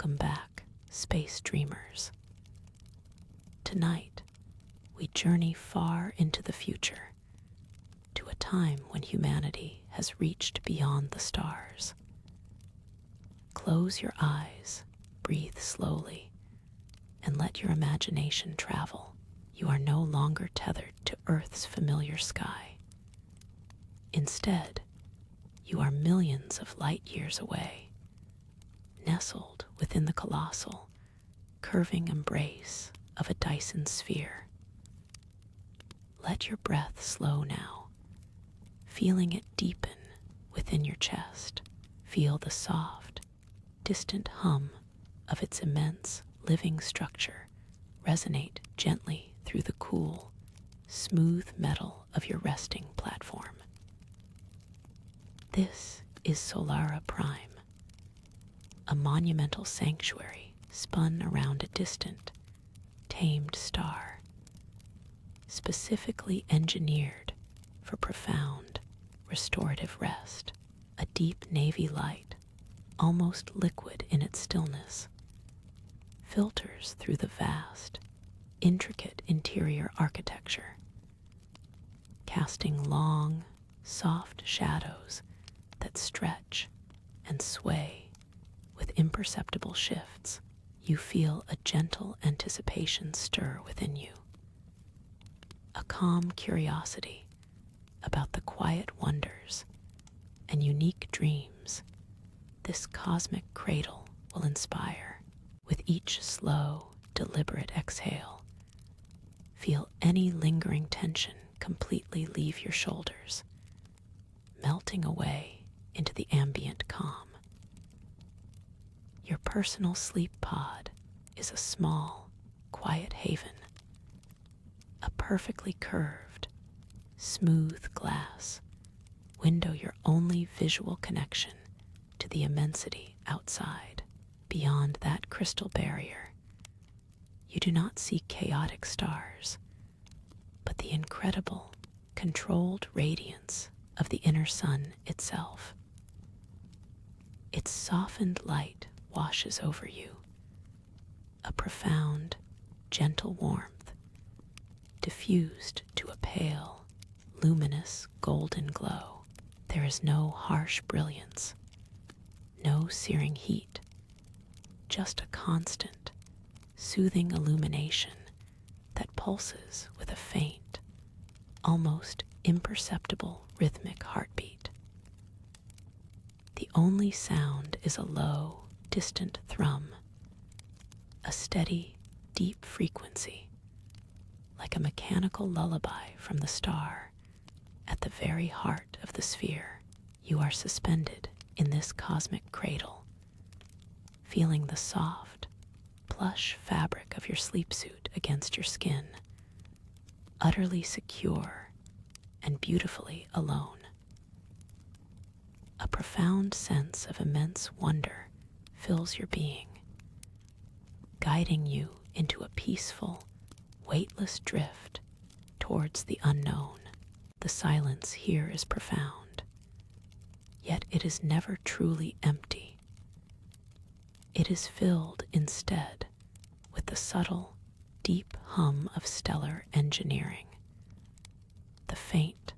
Welcome back, space dreamers. Tonight, we journey far into the future, to a time when humanity has reached beyond the stars. Close your eyes, breathe slowly, and let your imagination travel. You are no longer tethered to Earth's familiar sky. Instead, you are millions of light years away, nestled within the colossal, curving embrace of a Dyson sphere. Let your breath slow now, feeling it deepen within your chest. Feel the soft, distant hum of its immense living structure resonate gently through the cool, smooth metal of your resting platform. This is Solara Prime, a monumental sanctuary spun around a distant, tamed star, specifically engineered for profound, restorative rest. A deep navy light, almost liquid in its stillness, filters through the vast, intricate interior architecture, casting long, soft shadows that stretch and sway with imperceptible shifts. You feel a gentle anticipation stir within you, a calm curiosity about the quiet wonders and unique dreams this cosmic cradle will inspire. With each slow, deliberate exhale, feel any lingering tension completely leave your shoulders, melting away into the ambient calm. Your personal sleep pod is a small, quiet haven, a perfectly curved, smooth glass window, your only visual connection to the immensity outside. Beyond that crystal barrier, you do not see chaotic stars, but the incredible, controlled radiance of the inner sun itself. Its softened light washes over you, a profound, gentle warmth, diffused to a pale, luminous golden glow. There is no harsh brilliance, no searing heat, just a constant, soothing illumination that pulses with a faint, almost imperceptible rhythmic heartbeat. The only sound is a low, distant thrum, a steady, deep frequency, like a mechanical lullaby from the star at the very heart of the sphere. You are suspended in this cosmic cradle, feeling the soft, plush fabric of your sleep suit against your skin, utterly secure and beautifully alone. A profound sense of immense wonder fills your being, guiding you into a peaceful, weightless drift towards the unknown. The silence here is profound, yet it is never truly empty. It is filled instead with the subtle, deep hum of stellar engineering, the faint,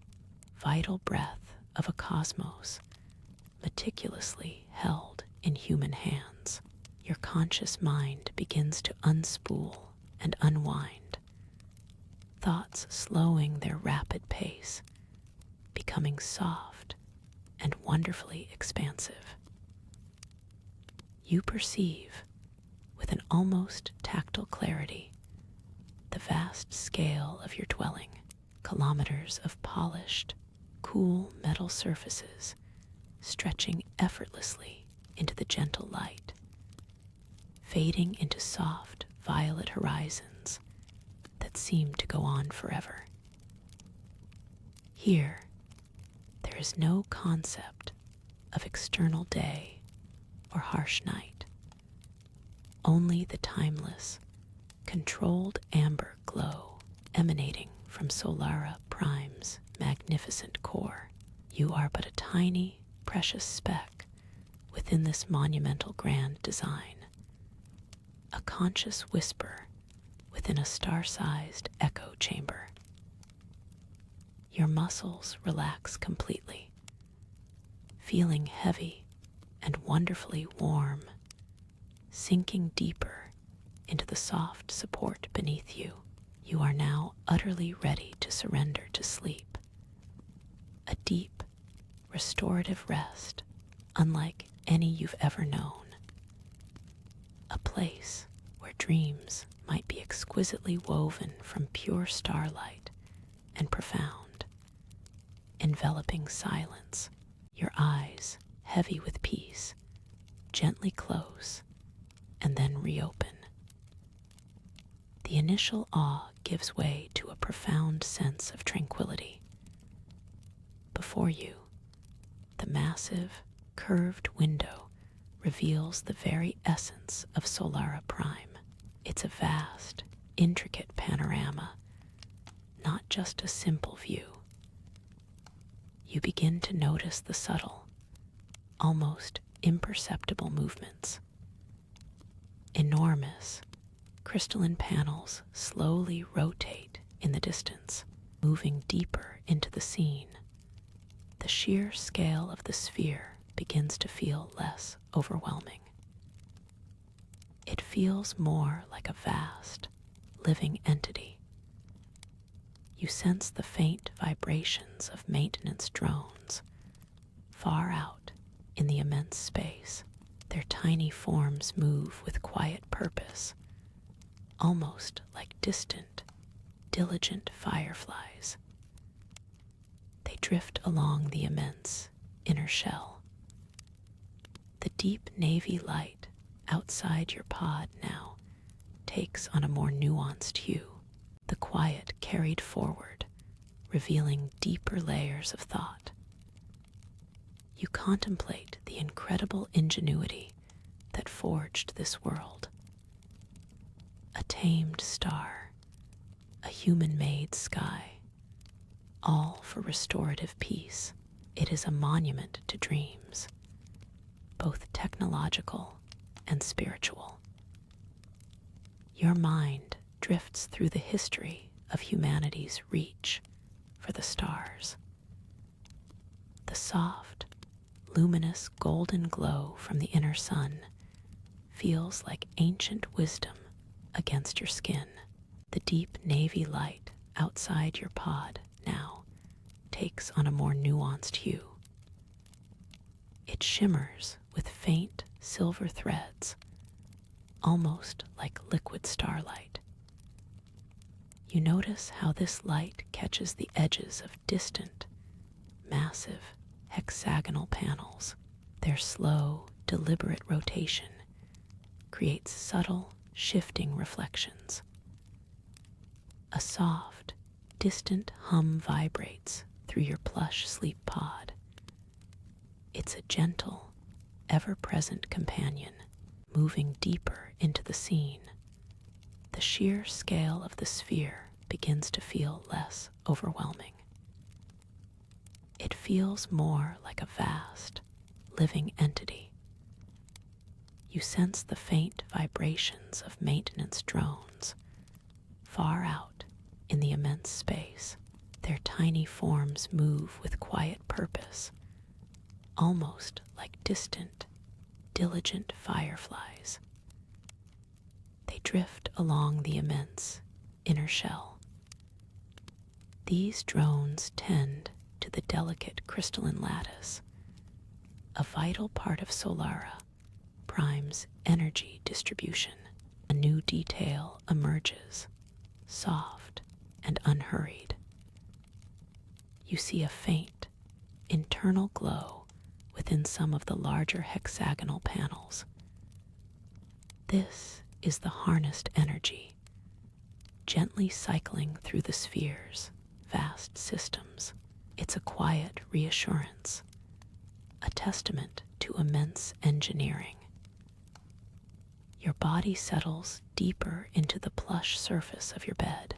vital breath of a cosmos meticulously held in human hands. Your conscious mind begins to unspool and unwind, thoughts slowing their rapid pace, becoming soft and wonderfully expansive. You perceive, with an almost tactile clarity, the vast scale of your dwelling, kilometers of polished, cool metal surfaces stretching effortlessly into the gentle light, fading into soft violet horizons that seem to go on forever. Here, there is no concept of external day or harsh night, only the timeless, controlled amber glow emanating from Solara Prime's magnificent core. You are but a tiny, precious speck within this monumental grand design, a conscious whisper within a star-sized echo chamber. Your muscles relax completely, feeling heavy and wonderfully warm, sinking deeper into the soft support beneath you. You are now utterly ready to surrender to sleep. A deep, restorative rest, unlike any you've ever known. A place where dreams might be exquisitely woven from pure starlight and profound, enveloping silence. Your eyes, heavy with peace, gently close and then reopen. The initial awe gives way to a profound sense of tranquility. Before you, the massive, curved window reveals the very essence of Solara Prime. It's a vast, intricate panorama, not just a simple view. You begin to notice the subtle, almost imperceptible movements. Enormous, crystalline panels slowly rotate in the distance, moving deeper into the scene. The sheer scale of the sphere begins to feel less overwhelming. It feels more like a vast, living entity. You sense the faint vibrations of maintenance drones far out in the immense space. Their tiny forms move with quiet purpose, almost like distant, diligent fireflies. They drift along the immense inner shell. The deep navy light outside your pod now takes on a more nuanced hue, the quiet carried forward, revealing deeper layers of thought. You contemplate the incredible ingenuity that forged this world. A tamed star, a human-made sky, all for restorative peace. It is a monument to dreams, both technological and spiritual. Your mind drifts through the history of humanity's reach for the stars. The soft, luminous golden glow from the inner sun feels like ancient wisdom against your skin. The deep navy light outside your pod now takes on a more nuanced hue. It shimmers with faint silver threads, almost like liquid starlight. You notice how this light catches the edges of distant, massive, hexagonal panels. Their slow, deliberate rotation creates subtle, shifting reflections. A soft, distant hum vibrates through your plush sleep pod. It's a gentle, ever-present companion, moving deeper into the scene. The sheer scale of the sphere begins to feel less overwhelming. It feels more like a vast, living entity. You sense the faint vibrations of maintenance drones far out in the immense space. Their tiny forms move with quiet purpose, almost like distant, diligent fireflies. They drift along the immense inner shell. These drones tend to the delicate crystalline lattice, a vital part of Solara Prime's energy distribution. A new detail emerges, soft and unhurried. You see a faint, internal glow within some of the larger hexagonal panels. This is the harnessed energy, gently cycling through the sphere's vast systems. It's a quiet reassurance, a testament to immense engineering. Your body settles deeper into the plush surface of your bed,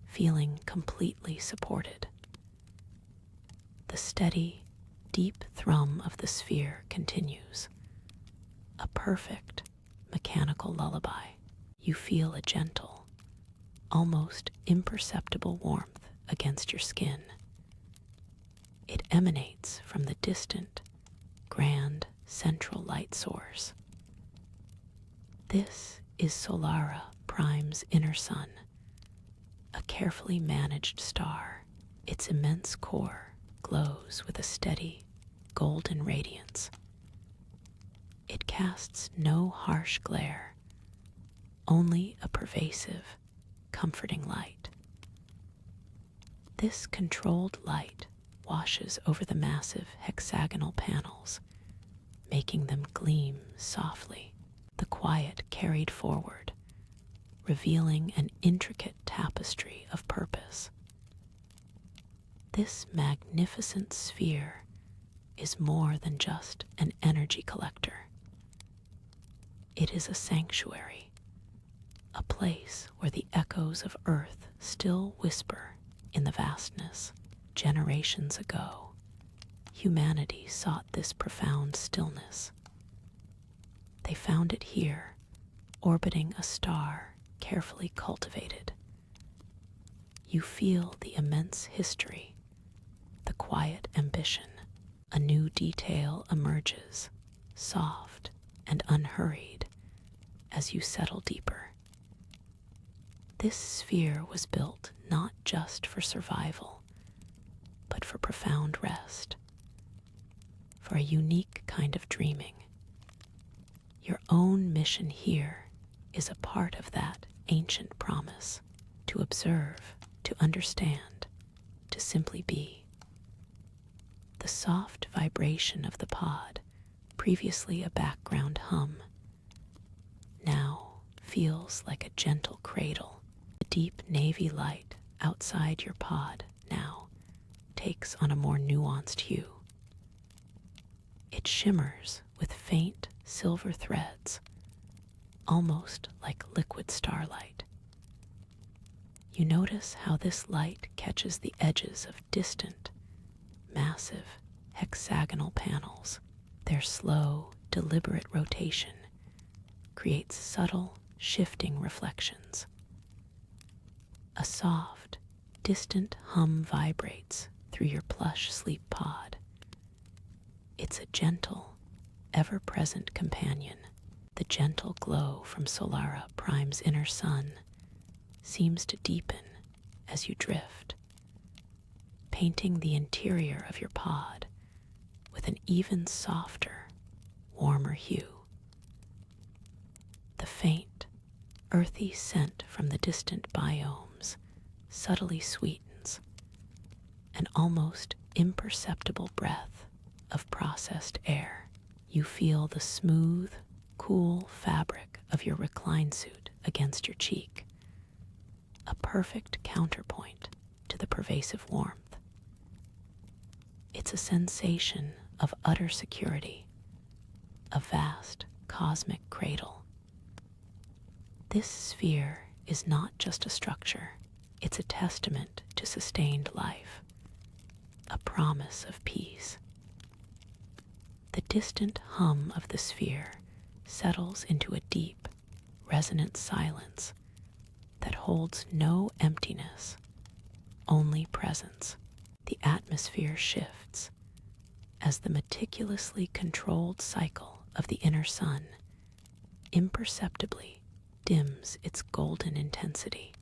feeling completely supported. The steady, deep thrum of the sphere continues, a perfect, mechanical lullaby. You feel a gentle, almost imperceptible warmth against your skin. It emanates from the distant, grand central light source. This is Solara Prime's inner sun, a carefully managed star. Its immense core glows with a steady, golden radiance. It casts no harsh glare, only a pervasive, comforting light. This controlled light washes over the massive hexagonal panels, making them gleam softly. The quiet carried forward, revealing an intricate tapestry of purpose. This magnificent sphere is more than just an energy collector. It is a sanctuary, a place where the echoes of Earth still whisper in the vastness. Generations ago, humanity sought this profound stillness. They found it here, orbiting a star carefully cultivated. You feel the immense history, the quiet ambition. A new detail emerges, soft and unhurried, as you settle deeper. This sphere was built not just for survival, but for profound rest, for a unique kind of dreaming. Your own mission here is a part of that ancient promise to observe, to understand, to simply be. The soft vibration of the pod, previously a background hum, now feels like a gentle cradle. The deep navy light outside your pod now takes on a more nuanced hue. It shimmers with faint silver threads, almost like liquid starlight. You notice how this light catches the edges of distant, massive, hexagonal panels. Their slow, deliberate rotation creates subtle, shifting reflections. A soft, distant hum vibrates through your plush sleep pod. It's a gentle, ever-present companion. The gentle glow from Solara Prime's inner sun seems to deepen as you drift, painting the interior of your pod with an even softer, warmer hue. The faint, earthy scent from the distant biomes subtly sweetens an almost imperceptible breath of processed air. You feel the smooth, cool fabric of your recline suit against your cheek, a perfect counterpoint to the pervasive warmth. It's a sensation of utter security, a vast cosmic cradle. This sphere is not just a structure, it's a testament to sustained life, a promise of peace. The distant hum of the sphere settles into a deep, resonant silence that holds no emptiness, only presence. The atmosphere shifts as the meticulously controlled cycle of the inner sun imperceptibly dims its golden intensity.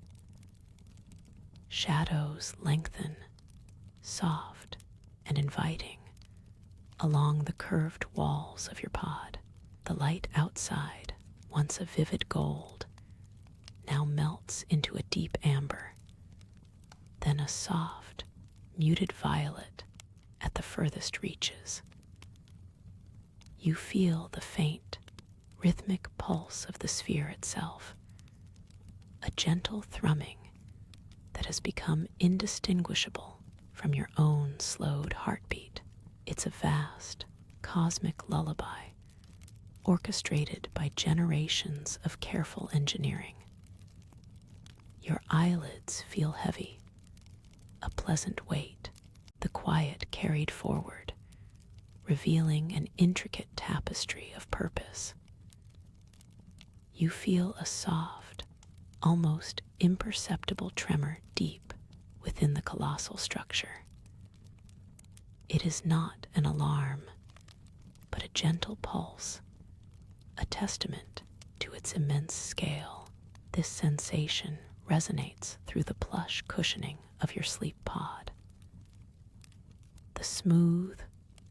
Shadows lengthen, soft and inviting, along the curved walls of your pod. The light outside, once a vivid gold, now melts into a deep amber, then a soft, muted violet at the furthest reaches. You feel the faint, rhythmic pulse of the sphere itself, a gentle thrumming that has become indistinguishable from your own slowed heartbeat. It's a vast, cosmic lullaby, orchestrated by generations of careful engineering. Your eyelids feel heavy, a pleasant weight, the quiet carried forward, revealing an intricate tapestry of purpose. You feel a soft, almost imperceptible tremor deep within the colossal structure. It is not an alarm, but a gentle pulse, a testament to its immense scale. This sensation resonates through the plush cushioning of your sleep pod. The smooth,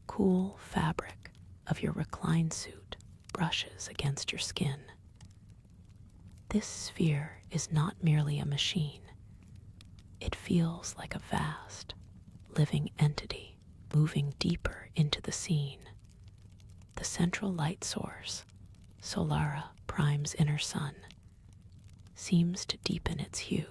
cool fabric of your recline suit brushes against your skin. This sphere is not merely a machine. It feels like a vast, living entity moving deeper into the scene. The central light source, Solara Prime's inner sun, seems to deepen its hue.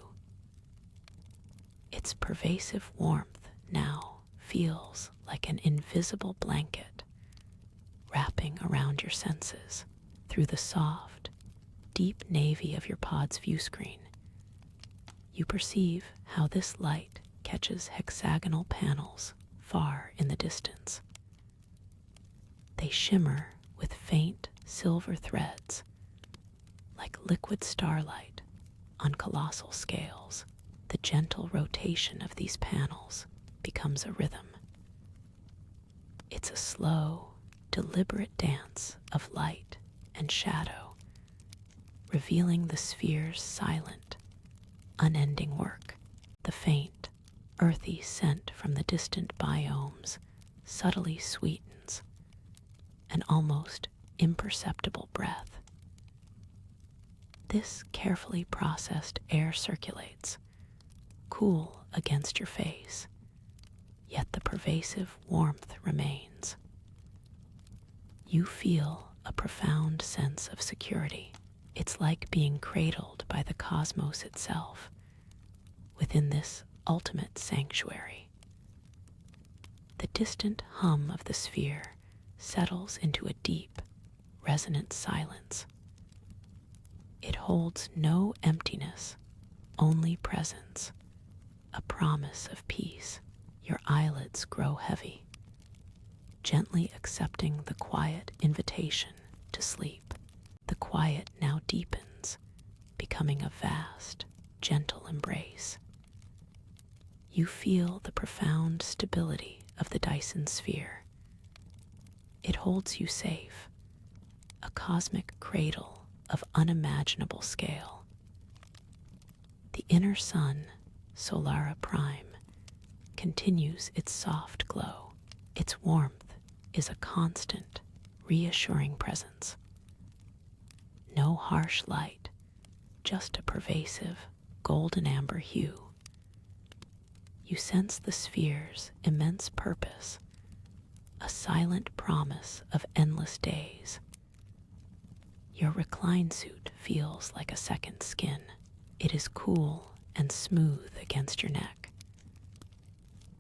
Its pervasive warmth now feels like an invisible blanket wrapping around your senses. Through the soft, deep navy of your pod's view screen, you perceive how this light catches hexagonal panels far in the distance. They shimmer with faint silver threads, like liquid starlight on colossal scales. The gentle rotation of these panels becomes a rhythm. It's a slow, deliberate dance of light and shadow, revealing the sphere's silent, unending work. The faint, earthy scent from the distant biomes subtly sweetens an almost imperceptible breath. This carefully processed air circulates, cool against your face, yet the pervasive warmth remains. You feel a profound sense of security. It's like being cradled by the cosmos itself within this ultimate sanctuary. The distant hum of the sphere settles into a deep, resonant silence. It holds no emptiness, only presence, a promise of peace. Your eyelids grow heavy, gently accepting the quiet invitation to sleep. The quiet now deepens, becoming a vast, gentle embrace. You feel the profound stability of the Dyson sphere. It holds you safe, a cosmic cradle of unimaginable scale. The inner sun, Solara Prime, continues its soft glow. Its warmth is a constant, reassuring presence. No harsh light, just a pervasive, golden amber hue. You sense the sphere's immense purpose, a silent promise of endless days. Your recline suit feels like a second skin. It is cool and smooth against your neck.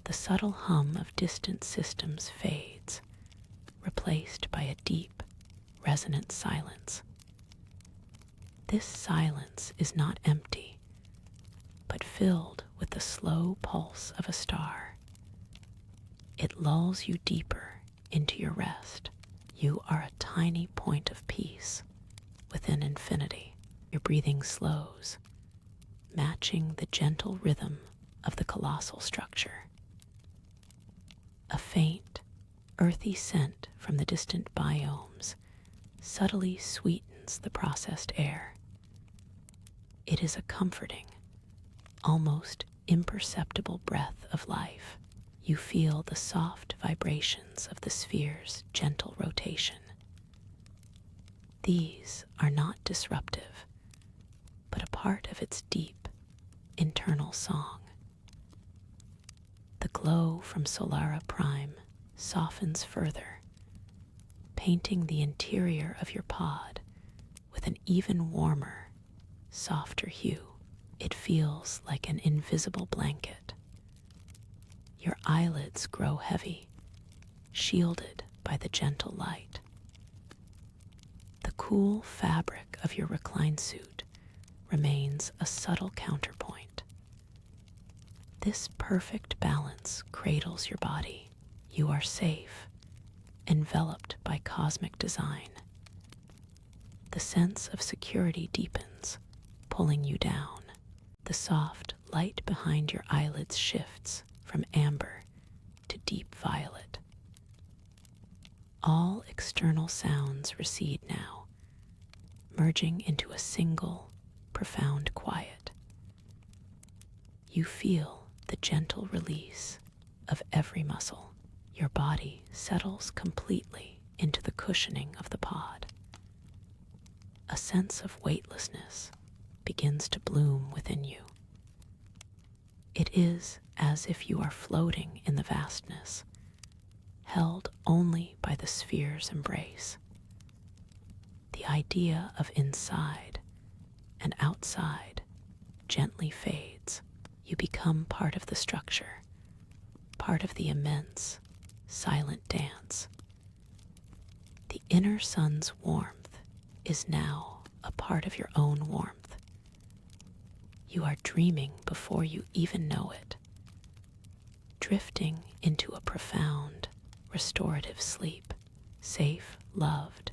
The subtle hum of distant systems fades, replaced by a deep, resonant silence. This silence is not empty, but filled with the slow pulse of a star. It lulls you deeper into your rest. You are a tiny point of peace within infinity. Your breathing slows, matching the gentle rhythm of the colossal structure. A faint, earthy scent from the distant biomes subtly sweetens the processed air. It is a comforting, almost imperceptible breath of life. You feel the soft vibrations of the sphere's gentle rotation. These are not disruptive, but a part of its deep, internal song. The glow from Solara Prime softens further, painting the interior of your pod with an even warmer, softer hue. It feels like an invisible blanket. Your eyelids grow heavy, shielded by the gentle light. The cool fabric of your recline suit remains a subtle counterpoint. This perfect balance cradles your body. You are safe, enveloped by cosmic design. The sense of security deepens, pulling you down. The soft light behind your eyelids shifts from amber to deep violet. All external sounds recede now, merging into a single, profound quiet. You feel the gentle release of every muscle. Your body settles completely into the cushioning of the pod. A sense of weightlessness begins to bloom within you. It is as if you are floating in the vastness, held only by the sphere's embrace. The idea of inside and outside gently fades. You become part of the structure, part of the immense, silent dance. The inner sun's warmth is now a part of your own warmth. You are dreaming before you even know it, drifting into a profound, restorative sleep, safe, loved,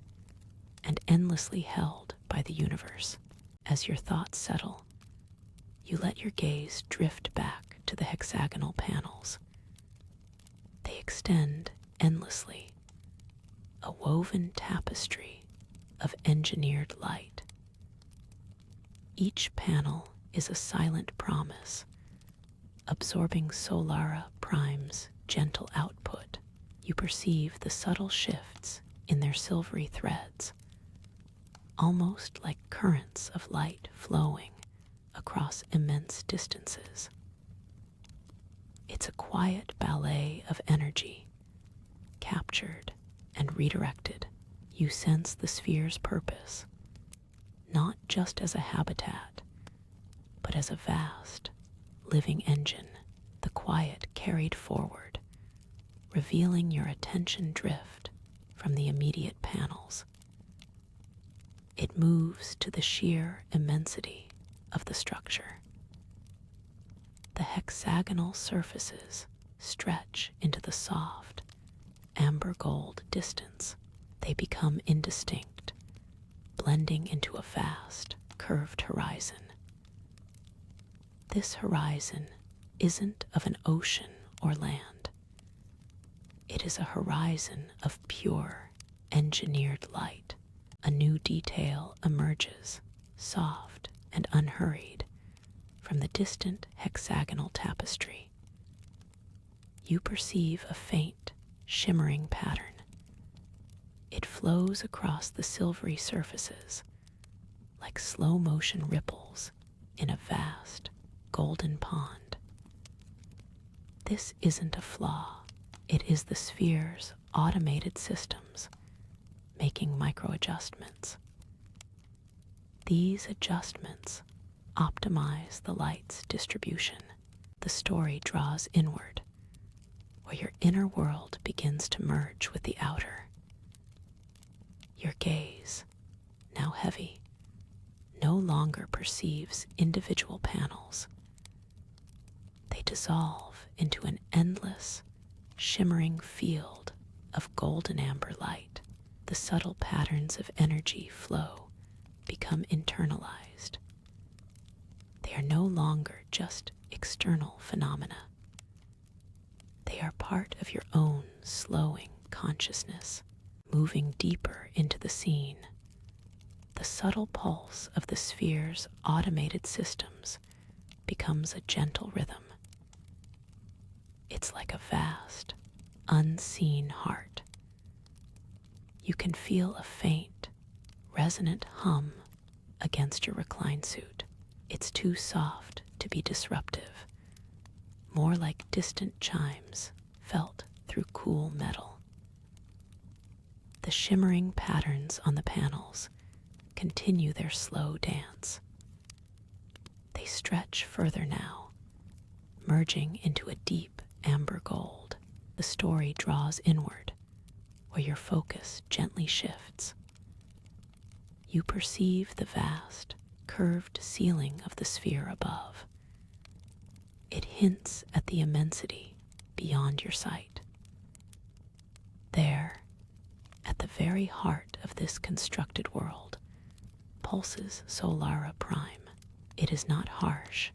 and endlessly held by the universe. As your thoughts settle, you let your gaze drift back to the hexagonal panels. They extend endlessly, a woven tapestry of engineered light. Each panel is a silent promise, absorbing Solara Prime's gentle output. You perceive the subtle shifts in their silvery threads, almost like currents of light flowing across immense distances. It's a quiet ballet of energy, captured and redirected. You sense the sphere's purpose, not just as a habitat, but as a vast, living engine. The quiet carried forward, revealing your attention drift from the immediate panels. It moves to the sheer immensity of the structure. The hexagonal surfaces stretch into the soft, amber gold distance. They become indistinct, blending into a vast, curved horizon. This horizon isn't of an ocean or land. It is a horizon of pure, engineered light. A new detail emerges, soft and unhurried, from the distant hexagonal tapestry. You perceive a faint, shimmering pattern. It flows across the silvery surfaces, like slow-motion ripples in a vast, golden pond. This isn't a flaw. It is the sphere's automated systems, making micro-adjustments. These adjustments optimize the light's distribution. The story draws inward, where your inner world begins to merge with the outer. Your gaze, now heavy, no longer perceives individual panels. They dissolve into an endless, shimmering field of golden amber light. The subtle patterns of energy flow become internalized. They are no longer just external phenomena. They are part of your own slowing consciousness, moving deeper into the scene. The subtle pulse of the sphere's automated systems becomes a gentle rhythm. It's like a vast, unseen heart. You can feel a faint, resonant hum against your recline suit. It's too soft to be disruptive, more like distant chimes felt through cool metal. The shimmering patterns on the panels continue their slow dance. They stretch further now, merging into a deep amber gold. The story draws inward, where your focus gently shifts. You perceive the vast, curved ceiling of the sphere above. It hints at the immensity beyond your sight. There, at the very heart of this constructed world, pulses Solara Prime. It is not harsh,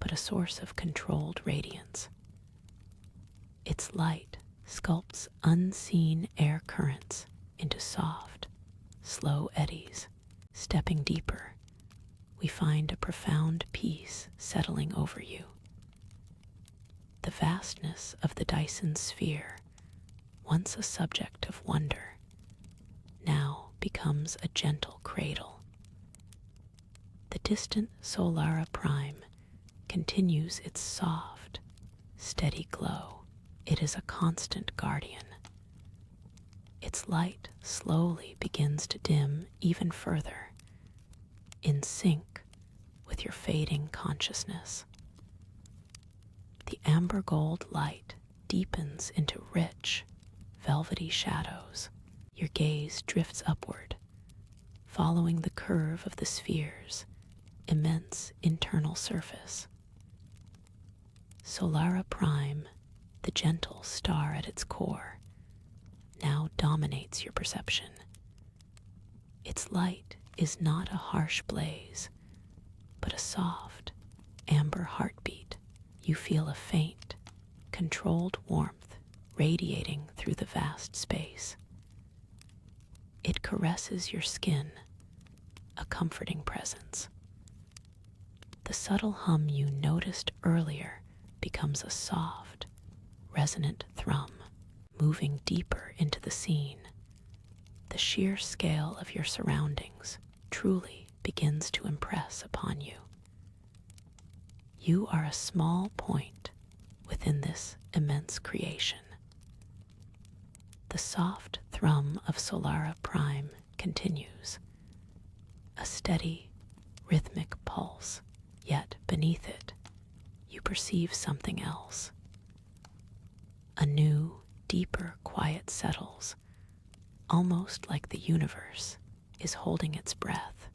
but a source of controlled radiance. Its light sculpts unseen air currents into soft, slow eddies. Stepping deeper, we find a profound peace settling over you. The vastness of the Dyson sphere, once a subject of wonder, now becomes a gentle cradle. The distant Solara Prime continues its soft, steady glow. It is a constant guardian. Its light slowly begins to dim even further, in sync with your fading consciousness. The amber gold light deepens into rich, velvety shadows. Your gaze drifts upward, following the curve of the sphere's immense internal surface. Solara Prime, the gentle star at its core, now dominates your perception. Its light is not a harsh blaze, but a soft, amber heartbeat. You feel a faint, controlled warmth radiating through the vast space. It caresses your skin, a comforting presence. The subtle hum you noticed earlier becomes a soft, resonant thrum, moving deeper into the scene. The sheer scale of your surroundings truly begins to impress upon you. You are a small point within this immense creation. The soft thrum of Solara Prime continues, a steady, rhythmic pulse, yet beneath it, you perceive something else. A new, deeper quiet settles, almost like the universe is holding its breath.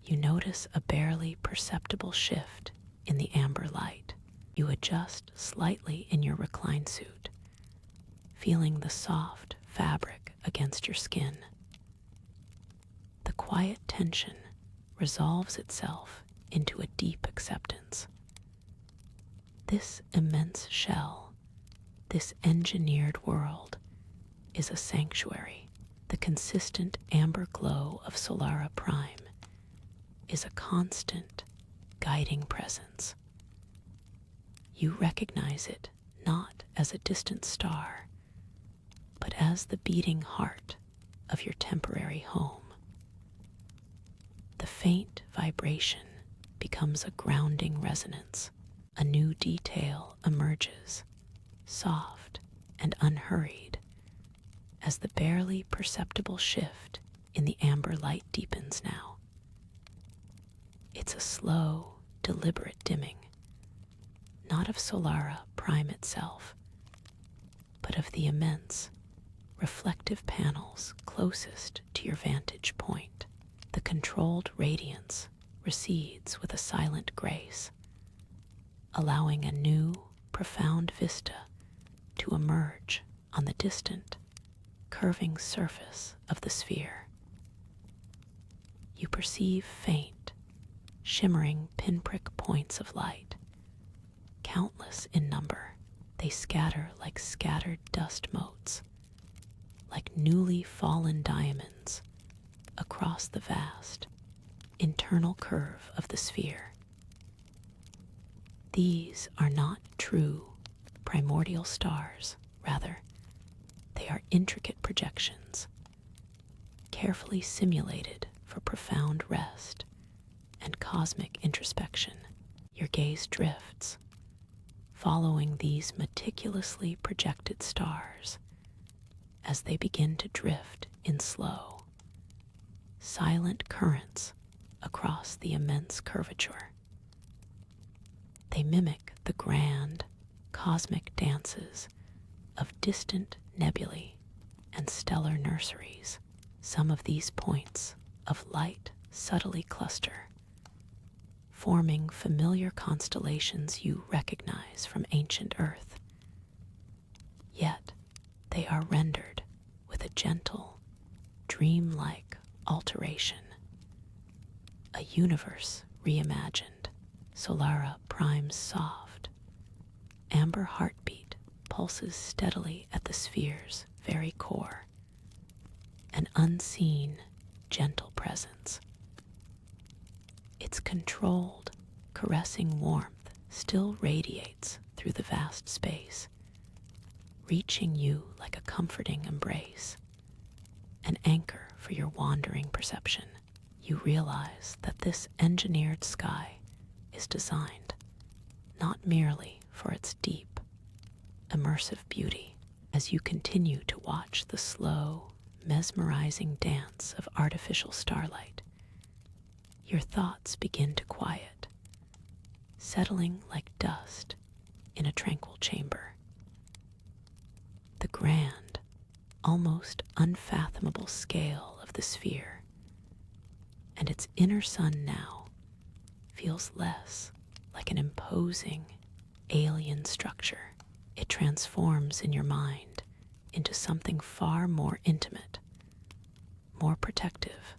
You notice a barely perceptible shift in the amber light. You adjust slightly in your recline suit, feeling the soft fabric against your skin. The quiet tension resolves itself into a deep acceptance. This immense shell, this engineered world, is a sanctuary. The consistent amber glow of Solara Prime is a constant, guiding presence. You recognize it not as a distant star, but as the beating heart of your temporary home. The faint vibration becomes a grounding resonance. A new detail emerges, soft and unhurried, as the barely perceptible shift in the amber light deepens now. It's a slow, deliberate dimming, not of Solara Prime itself, but of the immense, reflective panels closest to your vantage point. The controlled radiance recedes with a silent grace, allowing a new, profound vista to emerge on the distant, curving surface of the sphere. You perceive faint, shimmering pinprick points of light. Countless in number, they scatter like scattered dust motes, like newly fallen diamonds, across the vast, internal curve of the sphere. These are not true, primordial stars. Rather, they are intricate projections, carefully simulated for profound rest and cosmic introspection. Your gaze drifts, following these meticulously projected stars as they begin to drift in slow, silent currents across the immense curvature. They mimic the grand, cosmic dances of distant nebulae and stellar nurseries. Some of these points of light subtly cluster, forming familiar constellations you recognize from ancient Earth. Yet they are rendered with a gentle, dreamlike alteration, a universe reimagined. Solara Prime's soft, amber heartbeat pulses steadily at the sphere's very core, an unseen, gentle presence. Its controlled, caressing warmth still radiates through the vast space, reaching you like a comforting embrace, an anchor for your wandering perception. You realize that this engineered sky is designed not merely for its deep, immersive beauty. As you continue to watch the slow, mesmerizing dance of artificial starlight, your thoughts begin to quiet, settling like dust in a tranquil chamber. The grand, almost unfathomable scale of the sphere and its inner sun now feels less like an imposing alien structure. It transforms in your mind into something far more intimate, more protective,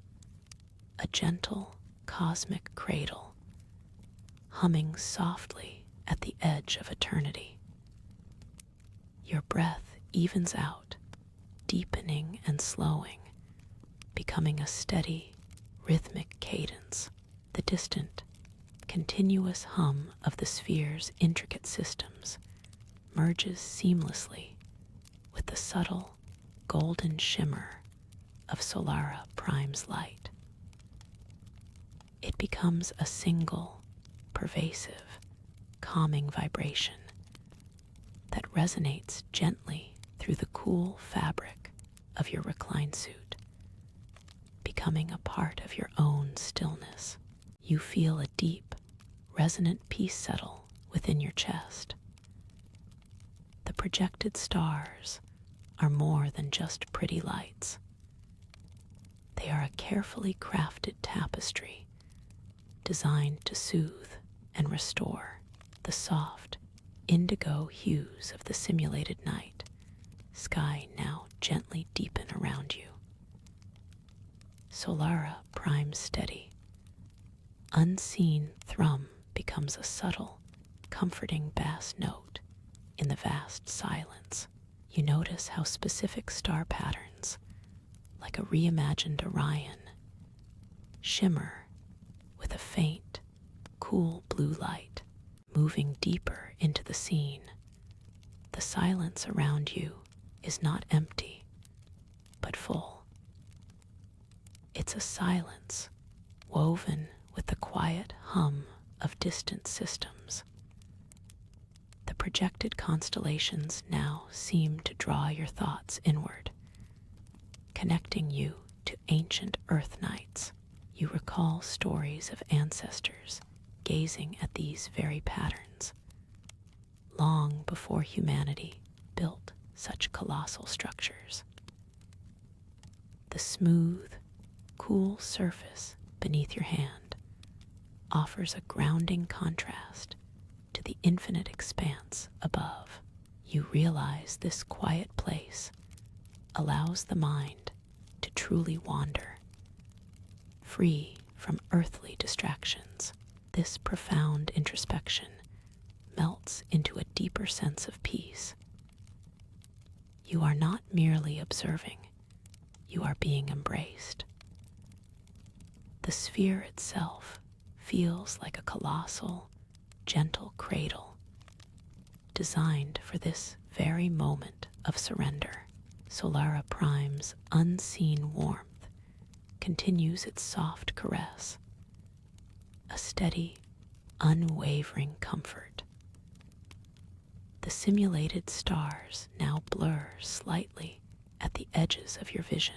a gentle cosmic cradle humming softly at the edge of eternity. Your breath evens out, deepening and slowing, becoming a steady, rhythmic cadence. The distant, continuous hum of the sphere's intricate systems merges seamlessly with the subtle, golden shimmer of Solara Prime's light. It becomes a single, pervasive, calming vibration that resonates gently through the cool fabric of your reclined suit, becoming a part of your own stillness. You feel a deep, resonant peace settle within your chest. The projected stars are more than just pretty lights. They are a carefully crafted tapestry designed to soothe and restore the soft, indigo hues of the simulated night sky now gently deepen around you. Solara Prime's steady, unseen thrum becomes a subtle, comforting bass note in the vast silence. You notice how specific star patterns, like a reimagined Orion, shimmer with a faint, cool blue light, moving deeper into the scene. The silence around you is not empty, but full. It's a silence woven with the quiet hum of distant systems. The projected constellations now seem to draw your thoughts inward, connecting you to ancient Earth nights. You recall stories of ancestors gazing at these very patterns, long before humanity built such colossal structures. The smooth, cool surface beneath your hand offers a grounding contrast to the infinite expanse above. You realize this quiet place allows the mind to truly wander, free from earthly distractions. This profound introspection melts into a deeper sense of peace. You are not merely observing, you are being embraced. The sphere itself feels like a colossal, gentle cradle, designed for this very moment of surrender. Solara Prime's unseen warmth continues its soft caress, a steady, unwavering comfort. The simulated stars now blur slightly at the edges of your vision,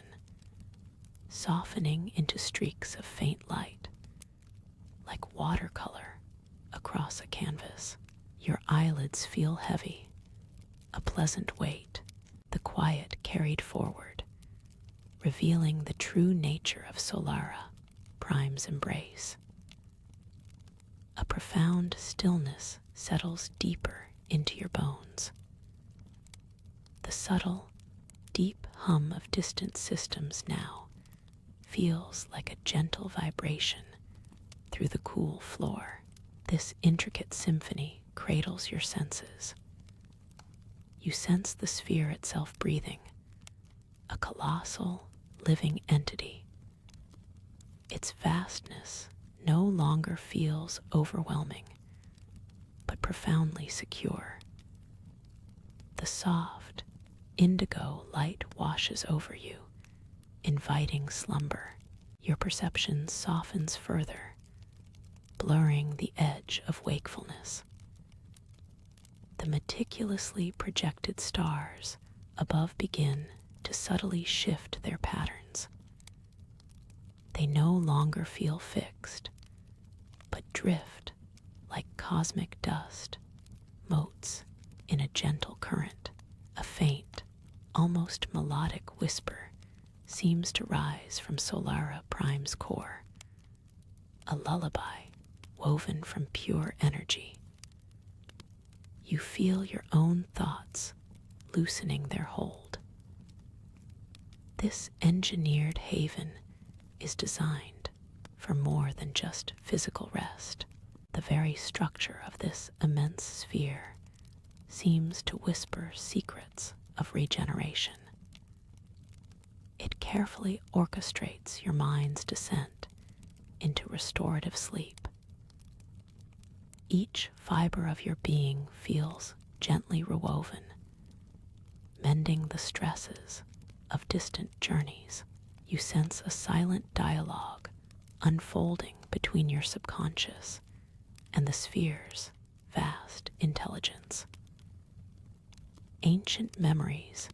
softening into streaks of faint light, like watercolor across a canvas. Your eyelids feel heavy, a pleasant weight, the quiet carried forward, revealing the true nature of Solara Prime's embrace. A profound stillness settles deeper into your bones. The subtle, deep hum of distant systems now feels like a gentle vibration through the cool floor. This intricate symphony cradles your senses. You sense the sphere itself breathing, a colossal, living entity. Its vastness no longer feels overwhelming, but profoundly secure. The soft, indigo light washes over you, inviting slumber. Your perception softens further, blurring the edge of wakefulness. The meticulously projected stars above begin to subtly shift their patterns. They no longer feel fixed, but drift like cosmic dust, motes in a gentle current. A faint, almost melodic whisper seems to rise from Solara Prime's core, a lullaby woven from pure energy. You feel your own thoughts loosening their hold. This engineered haven is designed for more than just physical rest. The very structure of this immense sphere seems to whisper secrets of regeneration. It carefully orchestrates your mind's descent into restorative sleep. Each fiber of your being feels gently rewoven, mending the stresses of distant journeys. You sense a silent dialogue unfolding between your subconscious and the sphere's vast intelligence. Ancient memories,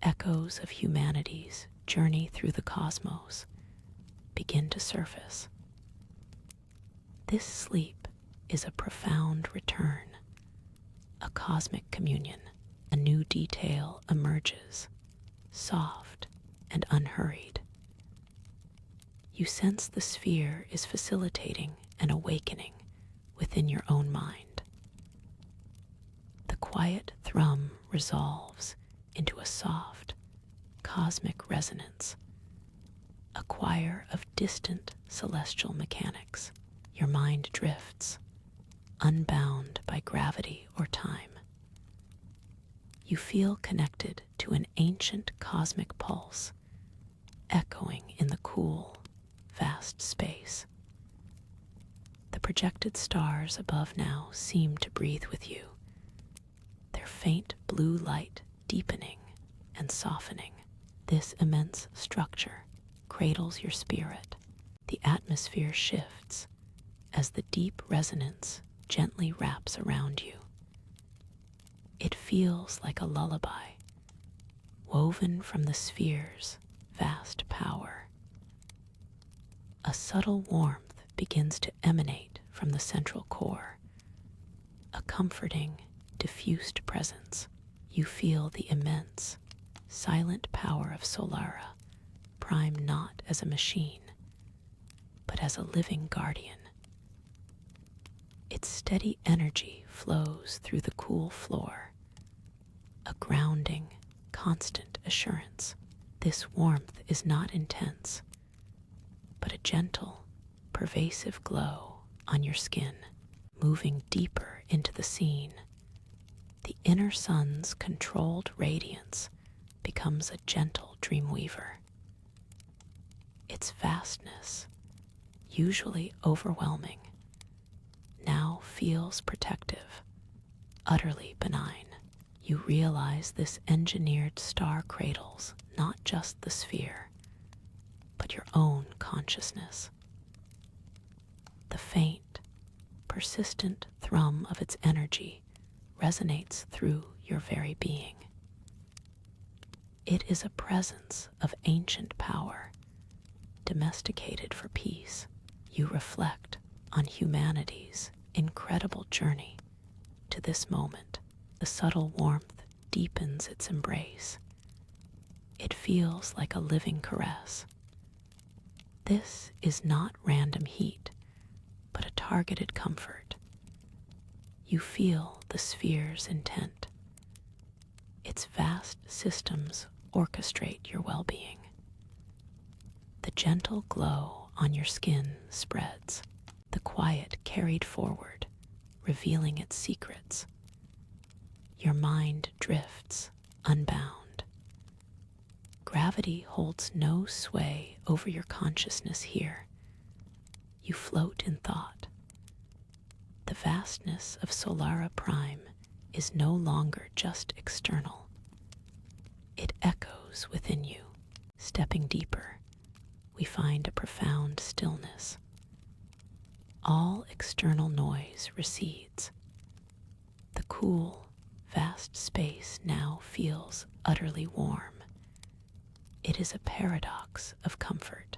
echoes of humanity's journey through the cosmos, begin to surface. This sleep is a profound return, a cosmic communion. A new detail emerges, soft and unhurried. You sense the sphere is facilitating an awakening within your own mind. The quiet thrum resolves into a soft, cosmic resonance, a choir of distant celestial mechanics. Your mind drifts, unbound by gravity or time. You feel connected to an ancient cosmic pulse, echoing in the cool, vast space. The projected stars above now seem to breathe with you, their faint blue light deepening and softening. This immense structure cradles your spirit. The atmosphere shifts as the deep resonance gently wraps around you. It feels like a lullaby, woven from the sphere's vast power. A subtle warmth begins to emanate from the central core, a comforting, diffused presence. You feel the immense, silent power of Solara Prime not as a machine, but as a living guardian. Its steady energy flows through the cool floor, a grounding, constant assurance. This warmth is not intense, but a gentle, pervasive glow on your skin, moving deeper into the scene. The inner sun's controlled radiance becomes a gentle dreamweaver. Its vastness, usually overwhelming, now feels protective, utterly benign. You realize this engineered star cradles not just the sphere, but your own consciousness. The faint, persistent thrum of its energy resonates through your very being. It is a presence of ancient power, domesticated for peace. You reflect on humanity's incredible journey to this moment. The subtle warmth deepens its embrace. It feels like a living caress. This is not random heat, but a targeted comfort. You feel the sphere's intent. Its vast systems orchestrate your well-being. The gentle glow on your skin spreads, the quiet carried forward, revealing its secrets. Your mind drifts, unbound. Gravity holds no sway over your consciousness here. You float in thought. The vastness of Solara Prime is no longer just external. It echoes within you. Stepping deeper, we find a profound stillness. All external noise recedes. The cool, vast space now feels utterly warm. It is a paradox of comfort.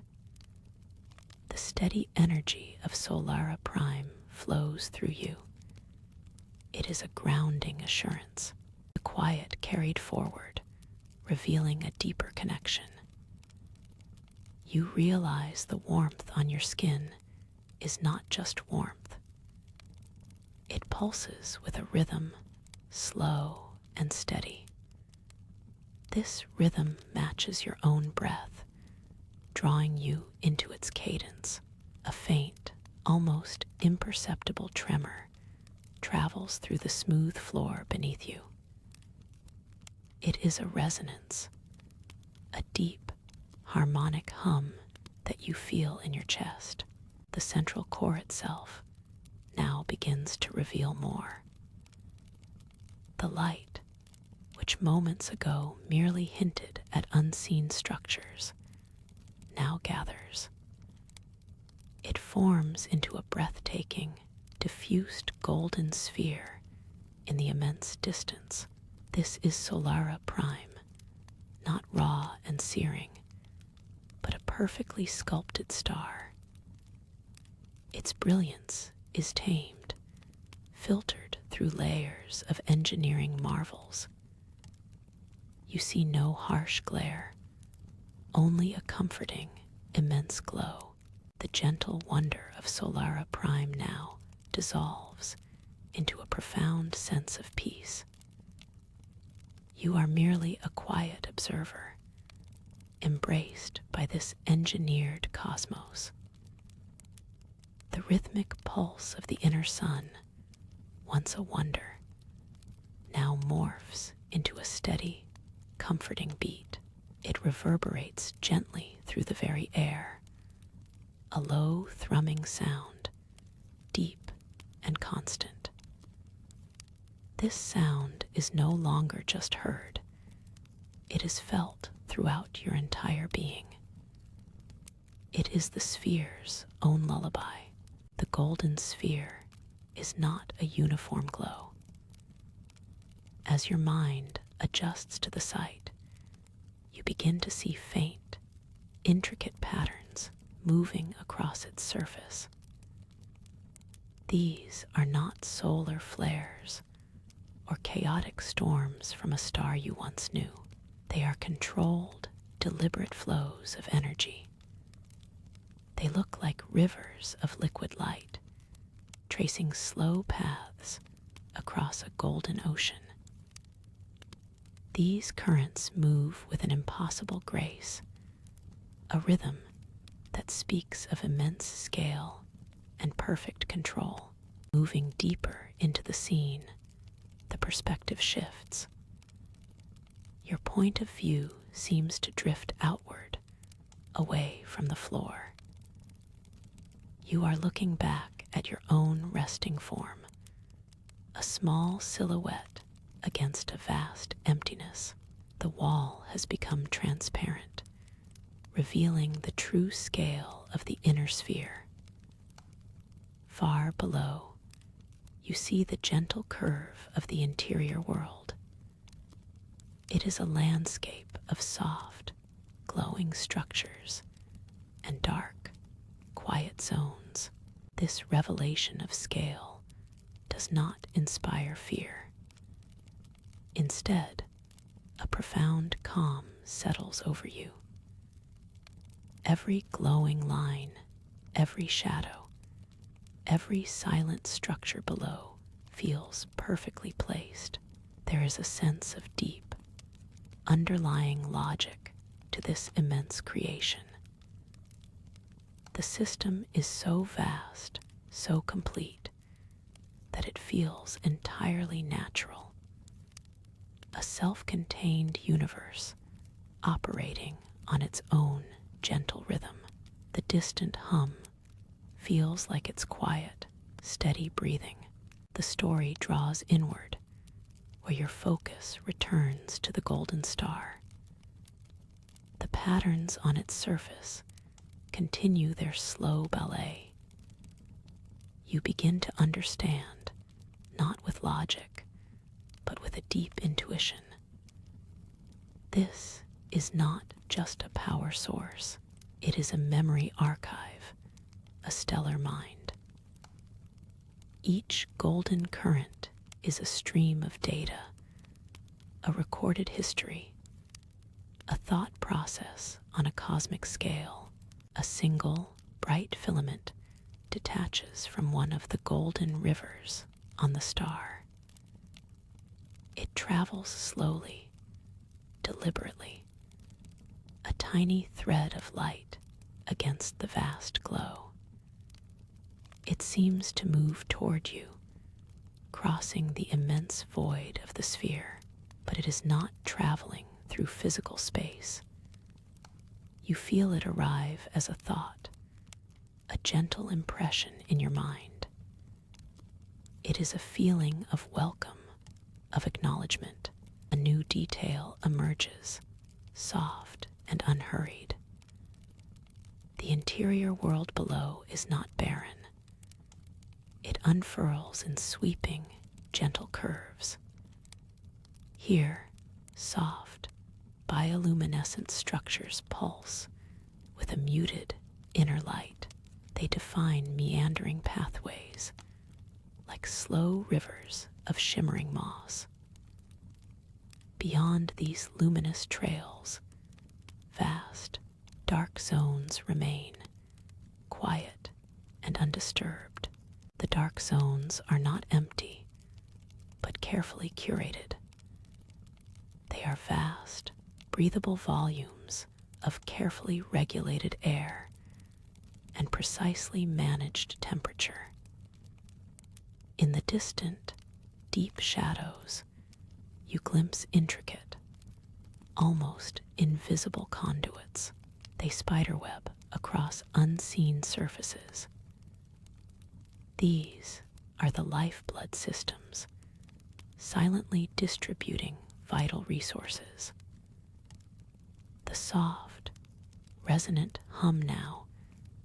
The steady energy of Solara Prime flows through you. It is a grounding assurance, the quiet carried forward, revealing a deeper connection. You realize the warmth on your skin is not just warmth. It pulses with a rhythm, slow and steady. This rhythm matches your own breath, drawing you into its cadence. A faint, almost imperceptible tremor travels through the smooth floor beneath you. It is a resonance, a deep, harmonic hum that you feel in your chest. The central core itself now begins to reveal more. The light, which moments ago merely hinted at unseen structures, now gathers. It forms into a breathtaking, diffused golden sphere in the immense distance. This is Solara Prime, not raw and searing, but a perfectly sculpted star. Its brilliance is tamed, filtered through layers of engineering marvels. You see no harsh glare, only a comforting, immense glow. The gentle wonder of Solara Prime now dissolves into a profound sense of peace. You are merely a quiet observer, embraced by this engineered cosmos. The rhythmic pulse of the inner sun, once a wonder, now morphs into a steady, comforting beat. It reverberates gently through the very air, a low thrumming sound, deep and constant. This sound is no longer just heard, it is felt throughout your entire being. It is the sphere's own lullaby. The golden sphere is not a uniform glow. As your mind adjusts to the sight, you begin to see faint, intricate patterns moving across its surface. These are not solar flares or chaotic storms from a star you once knew. They are controlled, deliberate flows of energy. They look like rivers of liquid light, tracing slow paths across a golden ocean. These currents move with an impossible grace, a rhythm that speaks of immense scale and perfect control. Moving deeper into the scene, the perspective shifts. Your point of view seems to drift outward, away from the floor. You are looking back at your own resting form, a small silhouette against a vast emptiness. The wall has become transparent, revealing the true scale of the inner sphere. Far below, you see the gentle curve of the interior world. It is a landscape of soft, glowing structures and dark, quiet zones. This revelation of scale does not inspire fear. Instead, a profound calm settles over you. Every glowing line, every shadow, every silent structure below feels perfectly placed. There is a sense of deep, underlying logic to this immense creation. The system is so vast, so complete, that it feels entirely natural. A self-contained universe operating on its own gentle rhythm. The distant hum feels like it's quiet, steady breathing. The story draws inward, where your focus returns to the golden star. The patterns on its surface continue their slow ballet. You begin to understand, not with logic, but with a deep intuition. This is not just a power source. It is a memory archive, a stellar mind. Each golden current is a stream of data, a recorded history, a thought process on a cosmic scale. A single, bright filament detaches from one of the golden rivers on the star. It travels slowly, deliberately, a tiny thread of light against the vast glow. It seems to move toward you, crossing the immense void of the sphere, but it is not traveling through physical space. You feel it arrive as a thought, a gentle impression in your mind. It is a feeling of welcome, of acknowledgement. A new detail emerges, soft and unhurried. The interior world below is not barren. It unfurls in sweeping, gentle curves. Here, soft, bioluminescent structures pulse with a muted inner light. They define meandering pathways, like slow rivers of shimmering moss. Beyond these luminous trails, vast, dark zones remain, quiet and undisturbed. The dark zones are not empty, but carefully curated. They are vast, breathable volumes of carefully regulated air and precisely managed temperature. In the distant, deep shadows, you glimpse intricate, almost invisible conduits. They spiderweb across unseen surfaces. These are the lifeblood systems, silently distributing vital resources. The soft, resonant hum now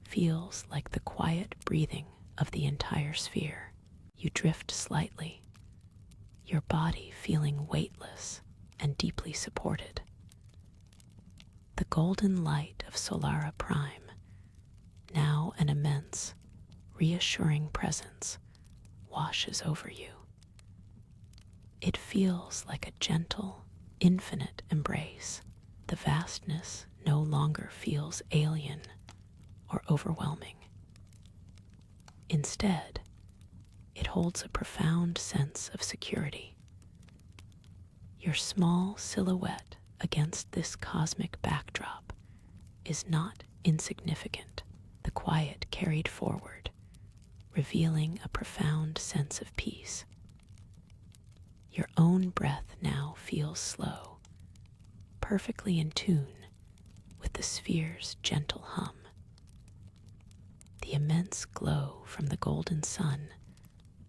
feels like the quiet breathing of the entire sphere. You drift slightly, your body feeling weightless and deeply supported. The golden light of Solara Prime, now an immense, reassuring presence, washes over you. It feels like a gentle, infinite embrace. The vastness no longer feels alien or overwhelming. Instead, it holds a profound sense of security. Your small silhouette against this cosmic backdrop is not insignificant. The quiet carried forward, revealing a profound sense of peace. Your own breath now feels slow, perfectly in tune with the sphere's gentle hum. The immense glow from the golden sun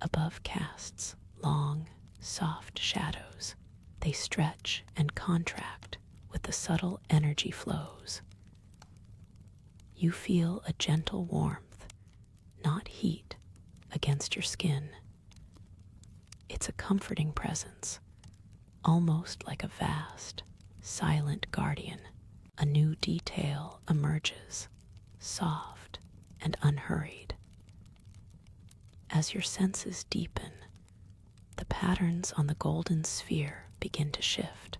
above casts long, soft shadows. They stretch and contract with the subtle energy flows. You feel a gentle warmth, not heat, against your skin. It's a comforting presence, almost like a vast, silent guardian. A new detail emerges, soft and unhurried. As your senses deepen, the patterns on the golden sphere begin to shift.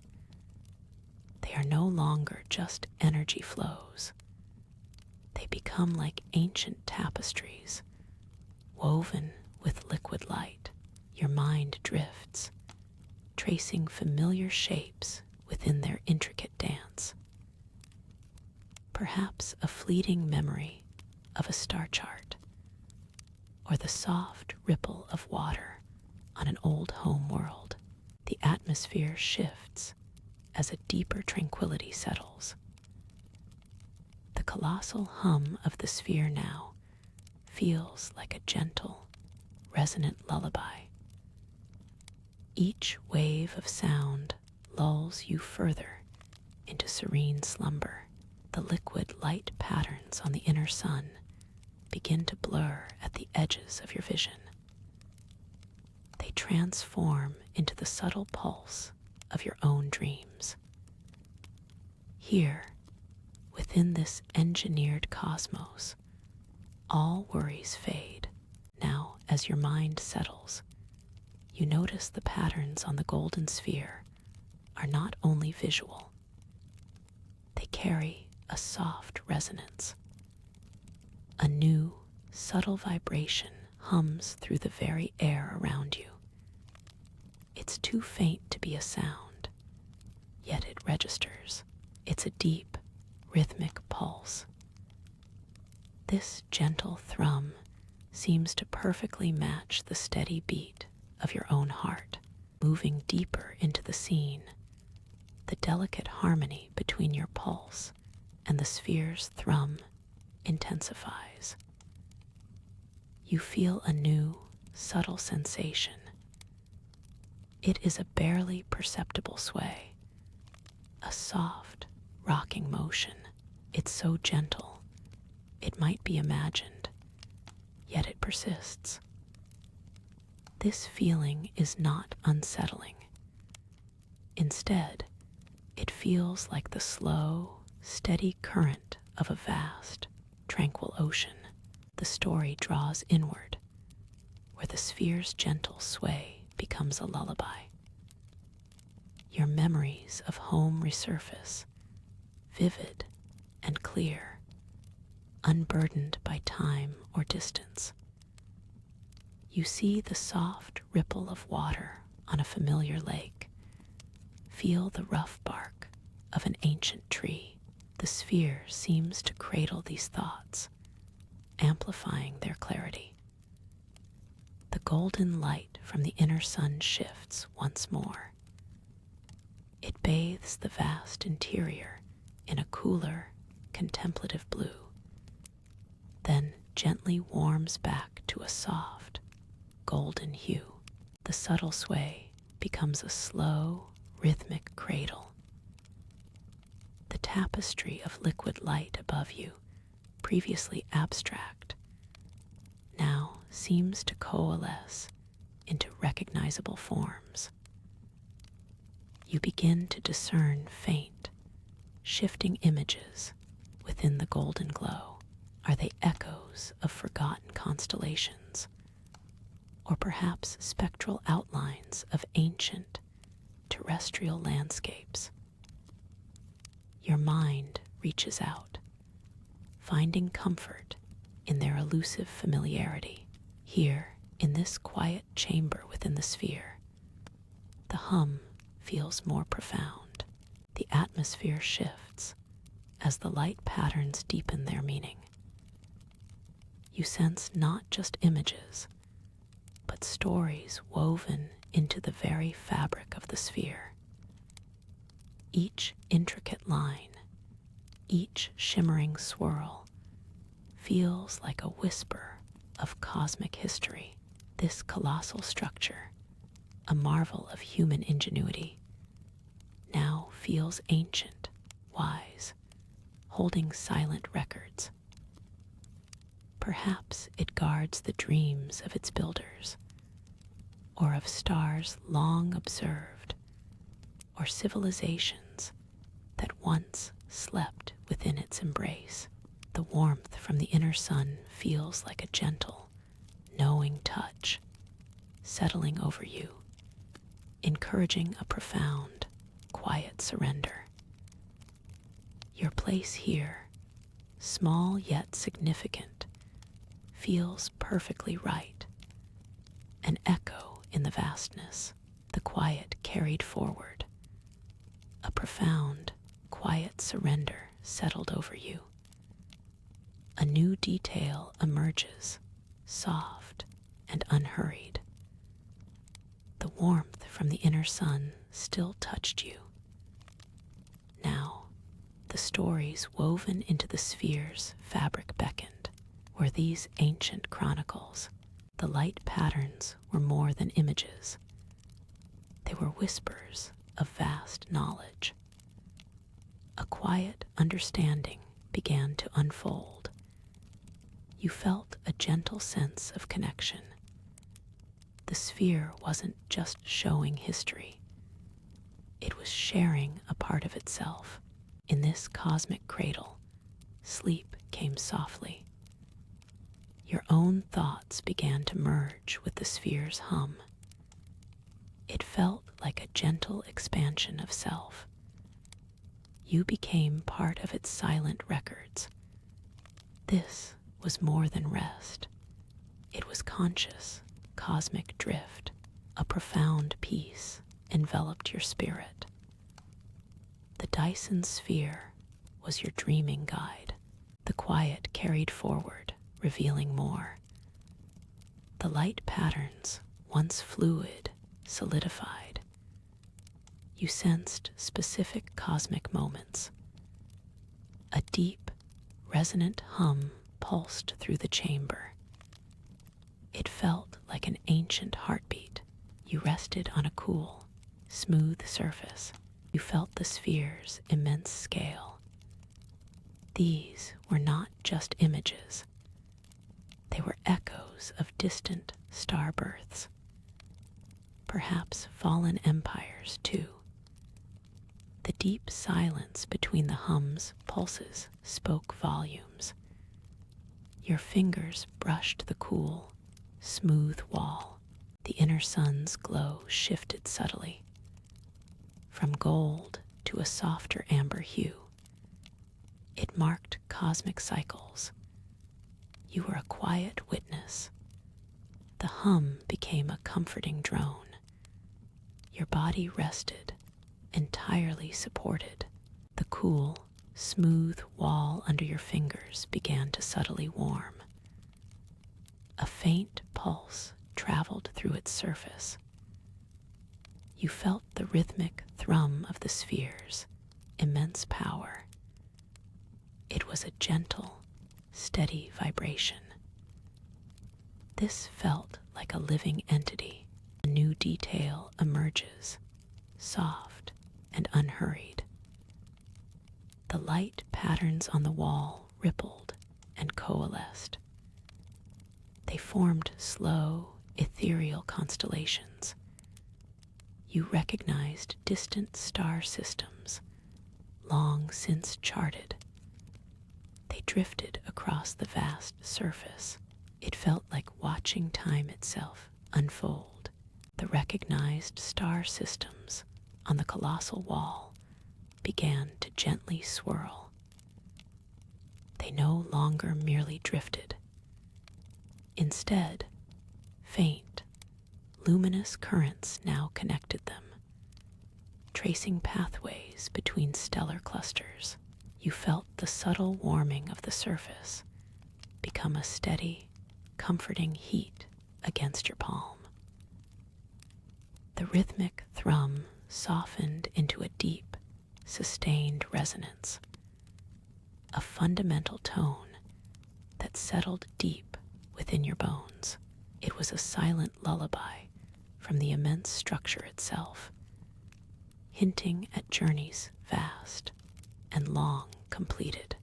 They are no longer just energy flows. They become like ancient tapestries, woven with liquid light. Your mind drifts, tracing familiar shapes within their intricate dance. Perhaps a fleeting memory of a star chart, or the soft ripple of water on an old home world. The atmosphere shifts as a deeper tranquility settles. The colossal hum of the sphere now feels like a gentle, resonant lullaby. Each wave of sound lulls you further into serene slumber. The liquid light patterns on the inner sun begin to blur at the edges of your vision. They transform into the subtle pulse of your own dreams. Here, within this engineered cosmos, all worries fade. Now, as your mind settles, you notice the patterns on the golden sphere are not only visual, they carry a soft resonance. A new, subtle vibration hums through the very air around you. It's too faint to be a sound, yet it registers. It's a deep, rhythmic pulse. This gentle thrum seems to perfectly match the steady beat of your own heart. Moving deeper into the scene, the delicate harmony between your pulse and the sphere's thrum intensifies. You feel a new, subtle sensation. It is a barely perceptible sway, a soft, rocking motion. It's so gentle, it might be imagined, yet it persists. This feeling is not unsettling. Instead, it feels like the slow, steady current of a vast, tranquil ocean. The story draws inward, where the sphere's gentle sway becomes a lullaby. Your memories of home resurface, vivid and clear, unburdened by time or distance. You see the soft ripple of water on a familiar lake, feel the rough bark of an ancient tree. The sphere seems to cradle these thoughts, amplifying their clarity. The golden light from the inner sun shifts once more. It bathes the vast interior in a cooler, contemplative blue, then gently warms back to a soft, golden hue. The subtle sway becomes a slow, rhythmic cradle. The tapestry of liquid light above you, previously abstract, now seems to coalesce into recognizable forms. You begin to discern faint, shifting images within the golden glow. Are they echoes of forgotten constellations, or perhaps spectral outlines of ancient, terrestrial landscapes? Your mind reaches out, finding comfort in their elusive familiarity. Here, in this quiet chamber within the sphere, the hum feels more profound. The atmosphere shifts as the light patterns deepen their meaning. You sense not just images, but stories woven into the very fabric of the sphere. Each intricate line, each shimmering swirl, feels like a whisper of cosmic history. This colossal structure, a marvel of human ingenuity, now feels ancient, wise, holding silent records. Perhaps it guards the dreams of its builders, or of stars long observed, or civilizations that once slept within its embrace. The warmth from the inner sun feels like a gentle, knowing touch, settling over you, encouraging a profound, quiet surrender. Your place here, small yet significant, feels perfectly right, an echo in the vastness, the quiet carried forward. A profound, quiet surrender settled over you. a new detail emerges, soft and unhurried. The warmth from the inner sun still touched you. Now, the stories woven into the sphere's fabric beckoned. Were these ancient chronicles? The light patterns were more than images. They were whispers of vast knowledge. A quiet understanding began to unfold. You felt a gentle sense of connection. The sphere wasn't just showing history. It was sharing a part of itself. In this cosmic cradle, sleep came softly. Your own thoughts began to merge with the sphere's hum. It felt like a gentle expansion of self. You became part of its silent records. This was more than rest. It was conscious, cosmic drift. A profound peace enveloped your spirit. The Dyson sphere was your dreaming guide. The quiet carried forward, revealing more. The light patterns, once fluid, solidified. You sensed specific cosmic moments. A deep, resonant hum pulsed through the chamber. It felt like an ancient heartbeat. You rested on a cool, smooth surface. You felt the sphere's immense scale. These were not just images. They were echoes of distant star births. Perhaps fallen empires, too. The deep silence between the hum's pulses spoke volumes. Your fingers brushed the cool, smooth wall. The inner sun's glow shifted subtly, from gold to a softer amber hue. It marked cosmic cycles. You were a quiet witness. The hum became a comforting drone. Your body rested, entirely supported. The cool, smooth wall under your fingers began to subtly warm. A faint pulse traveled through its surface. You felt the rhythmic thrum of the sphere's immense power. It was a gentle, steady vibration. This felt like a living entity. A new detail emerges, soft and unhurried. The light patterns on the wall rippled and coalesced. They formed slow, ethereal constellations. You recognized distant star systems, long since charted. They drifted across the vast surface. It felt like watching time itself unfold. The recognized star systems on the colossal wall began to gently swirl. They no longer merely drifted. Instead, faint, luminous currents now connected them, tracing pathways between stellar clusters. You felt the subtle warming of the surface become a steady, comforting heat against your palm. The rhythmic thrum softened into a deep, sustained resonance, a fundamental tone that settled deep within your bones. It was a silent lullaby from the immense structure itself, hinting at journeys vast and long completed.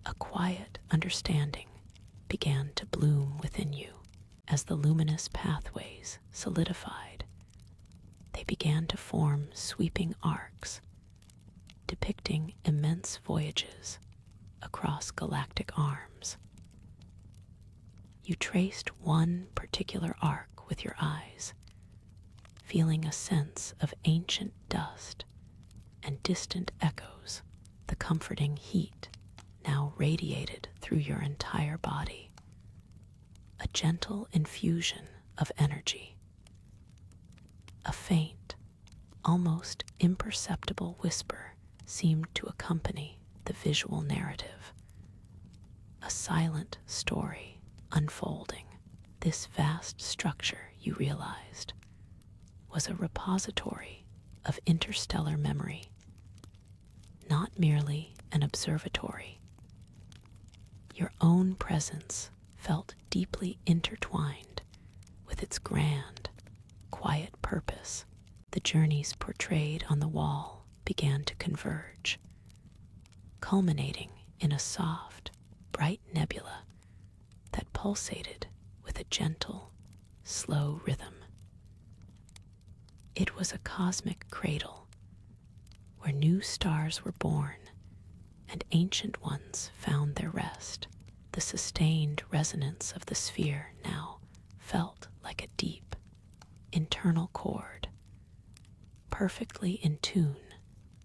A quiet understanding began to bloom within you as the luminous pathways solidified. They began to form sweeping arcs, depicting immense voyages across galactic arms. You traced one particular arc with your eyes, feeling a sense of ancient dust and distant echoes. The comforting heat now radiated through your entire body, a gentle infusion of energy. A faint, almost imperceptible whisper seemed to accompany the visual narrative. a silent story unfolding. This vast structure, you realized, was a repository of interstellar memory, not merely an observatory. Your own presence felt deeply intertwined with its grand, quiet purpose. The journeys portrayed on the wall began to converge, culminating in a soft, bright nebula that pulsated with a gentle, slow rhythm. It was a cosmic cradle where new stars were born and ancient ones found their rest. The sustained resonance of the sphere now felt like a deep, internal chord, perfectly in tune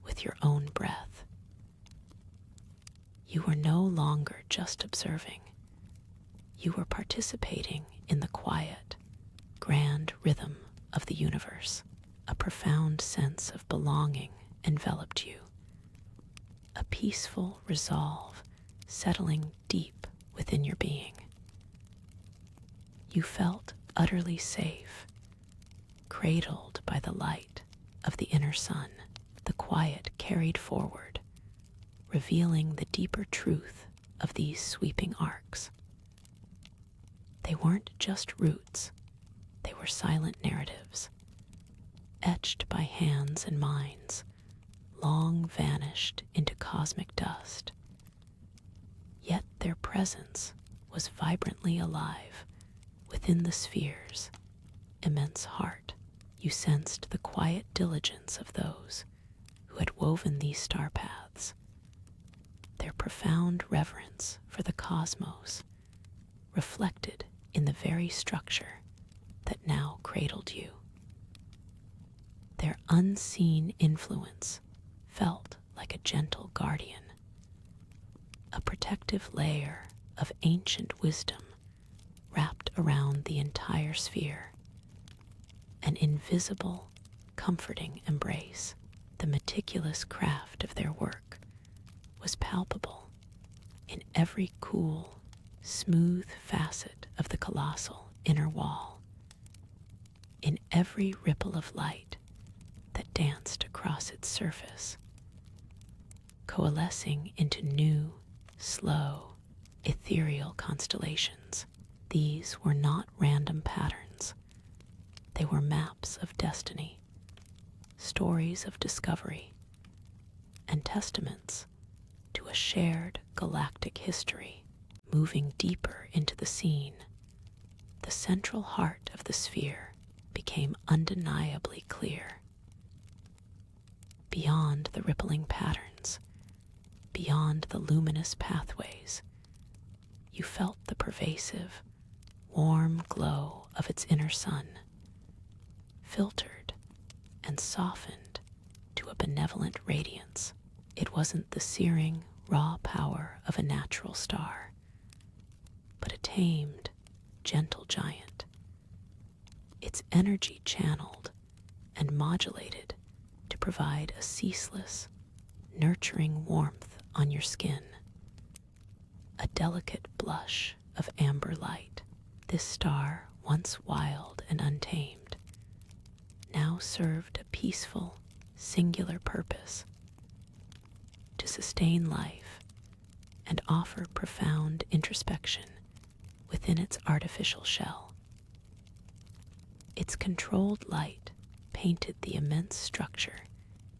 with your own breath. You were no longer just observing. You were participating in the quiet, grand rhythm of the universe. A profound sense of belonging enveloped you, a peaceful resolve settling deep within your being. You felt utterly safe, cradled by the light of the inner sun. The quiet carried forward, revealing the deeper truth of these sweeping arcs. They weren't just roots, they were silent narratives, etched by hands and minds long vanished into cosmic dust. Yet their presence was vibrantly alive within the sphere's immense heart. You sensed the quiet diligence of those who had woven these star paths, their profound reverence for the cosmos reflected in the very structure that now cradled you. Their unseen influence felt like a gentle guardian, a protective layer of ancient wisdom wrapped around the entire sphere, an invisible, comforting embrace. The meticulous craft of their work was palpable in every cool, smooth facet of the colossal inner wall, in every ripple of light that danced across its surface, coalescing into new, slow, ethereal constellations. These were not random patterns. They were maps of destiny, stories of discovery, and testaments to a shared galactic history. Moving deeper into the scene, the central heart of the sphere became undeniably clear. Beyond the rippling patterns, beyond the luminous pathways, you felt the pervasive, warm glow of its inner sun, filtered and softened to a benevolent radiance. It wasn't the searing, raw power of a natural star, but a tamed, gentle giant, its energy channeled and modulated to provide a ceaseless, nurturing warmth on your skin, a delicate blush of amber light. This star, once wild and untamed, now served a peaceful, singular purpose: to sustain life and offer profound introspection within its artificial shell. Its controlled light painted the immense structure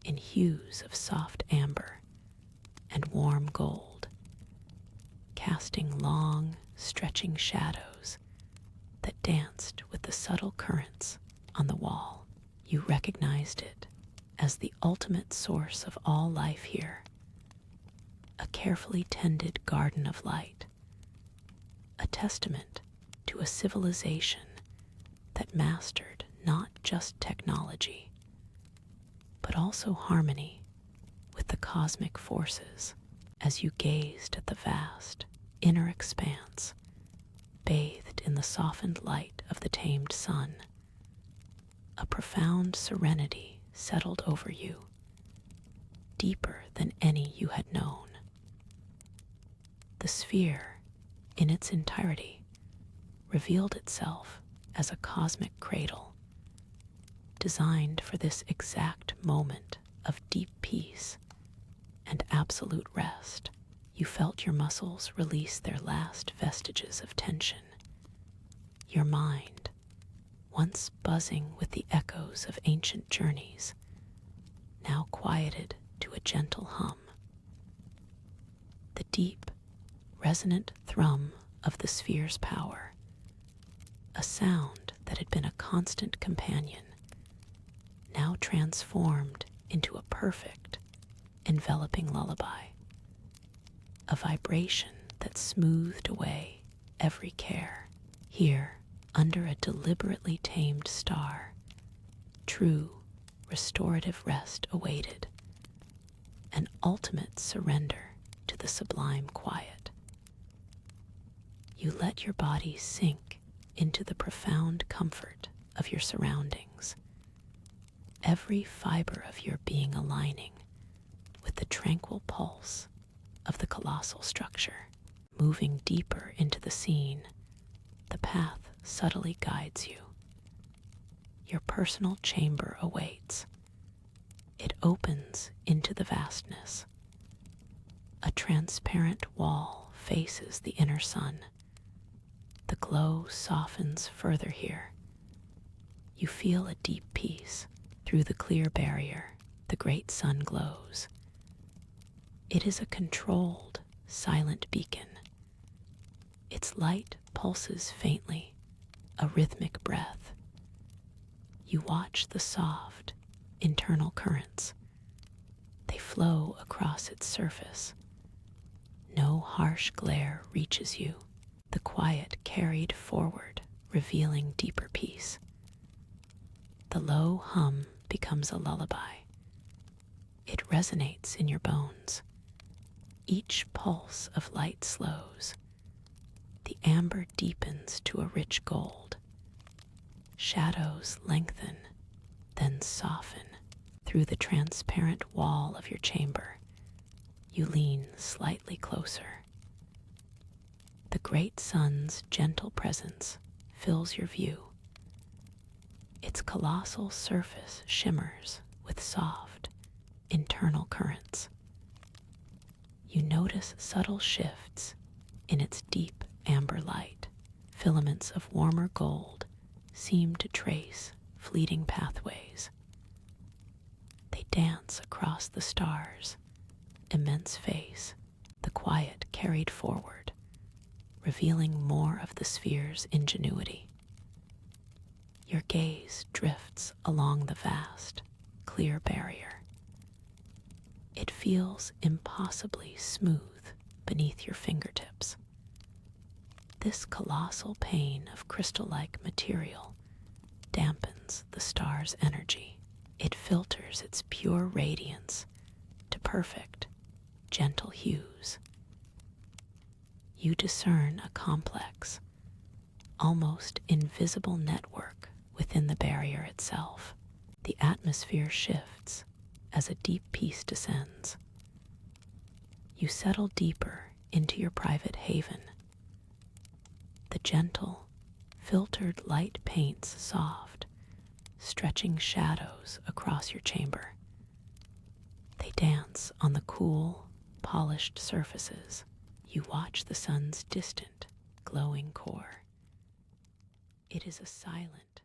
in hues of soft amber and warm gold, casting long, stretching shadows that danced with the subtle currents on the wall. You recognized it as the ultimate source of all life here, a carefully tended garden of light, a testament to a civilization that mastered not just technology, but also harmony with the cosmic forces. As you gazed at the vast, inner expanse, bathed in the softened light of the tamed sun, a profound serenity settled over you, deeper than any you had known. The sphere in its entirety, revealed itself as a cosmic cradle, designed for this exact moment of deep peace and absolute rest. You felt your muscles release their last vestiges of tension. Your mind, once buzzing with the echoes of ancient journeys, now quieted to a gentle hum. The deep, resonant thrum of the sphere's power, a sound that had been a constant companion, now transformed into a perfect, enveloping lullaby, a vibration that smoothed away every care. Here, under a deliberately tamed star, true restorative rest awaited, an ultimate surrender to the sublime quiet. You let your body sink into the profound comfort of your surroundings, every fiber of your being aligning with the tranquil pulse of the colossal structure. Moving deeper into the scene, the path subtly guides you. Your personal chamber awaits. It opens into the vastness. A transparent wall faces the inner sun. The glow softens further here. You feel a deep peace. Through the clear barrier, the great sun glows. It is a controlled, silent beacon. Its light pulses faintly, a rhythmic breath. You watch the soft, internal currents. They flow across its surface. No harsh glare reaches you. The quiet carried forward, revealing deeper peace. The low hum becomes a lullaby. It resonates in your bones. Each pulse of light slows. The amber deepens to a rich gold. Shadows lengthen, then soften. Through the transparent wall of your chamber, you lean slightly closer. The great sun's gentle presence fills your view. Its colossal surface shimmers with soft, internal currents. You notice subtle shifts in its deep amber light. Filaments of warmer gold seem to trace fleeting pathways. They dance across the star's immense face. The quiet carried forward, revealing more of the sphere's ingenuity. Your gaze drifts along the vast, clear barrier. It feels impossibly smooth beneath your fingertips. This colossal pane of crystal-like material dampens the star's energy. It filters its pure radiance to perfect, gentle hues. You discern a complex, almost invisible network within the barrier itself. The atmosphere shifts as a deep peace descends. You settle deeper into your private haven. The gentle, filtered light paints soft, stretching shadows across your chamber. They dance on the cool, polished surfaces. You watch the sun's distant, glowing core. It is a silent,